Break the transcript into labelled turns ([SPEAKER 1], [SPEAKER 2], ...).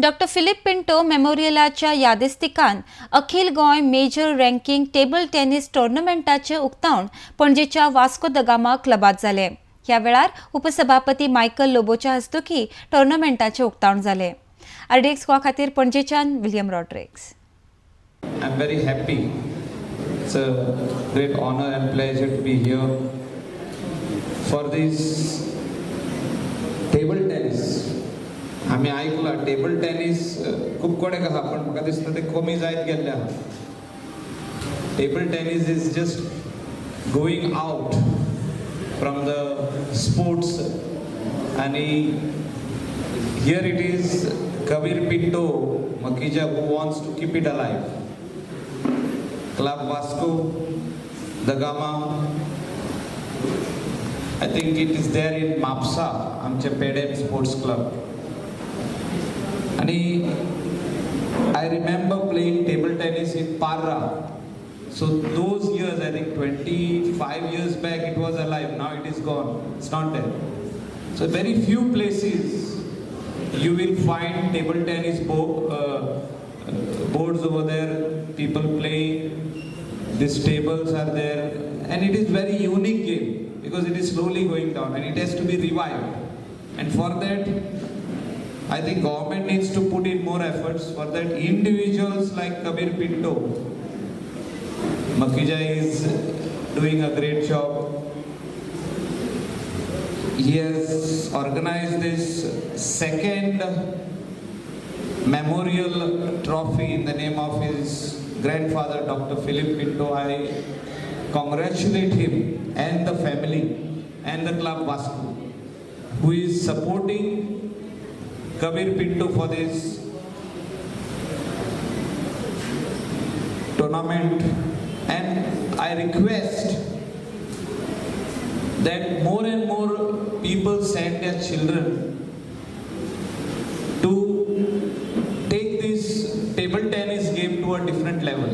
[SPEAKER 1] डॉ. Philip Pinto मेमोरियलाच्या यादिस्तिकान अखिल गोय major ranking table tennis टोर्नामेंटाचे उक्तावण पणजेच्या वास्को द गामा क्लबात जाले. ह्या वेळार उपसभापती मायकल लोबोच्या हस्तुकी टोर्नामेंटाचे उक्तावण जाले. RDX गोवा खातीर पणजेच्यान William Rodrigues.
[SPEAKER 2] I'm very happy. It's a great honor and pleasure to be here for this table tennis. आम्ही ऐकलं टेबल टेनिस खूप कडक आहा पण म्हाका दिसता ते कमी जायत गेल्ले आहा. Table tennis is just going out from the sports आणि here it is Kabir Pinto Makhija who wants to keep it alive. Club Vasco da Gama, I think it is there in Mapsa, आमचे पेडेम स्पोर्ट्स क्लब. आणि I remember playing table tennis in Parra. So those years, I think 25 years back, it was alive. Now it is gone. It's not there. So very few places you will find table tennis boards over there. People play. These tables are there, and it is very unique game because it is slowly going down, and it has to be revived. And for that, I think government needs to put in more efforts. For that, individuals like Kabir Pinto, Makija is doing a great job. He has organized this second memorial trophy in the name of his grandfather, Dr. Philip Pinto. I congratulate him and the family and the club Vasco, who is supporting Kabir Pinto for this tournament. And I request that more and more people send their children to take this table tennis game to a different level.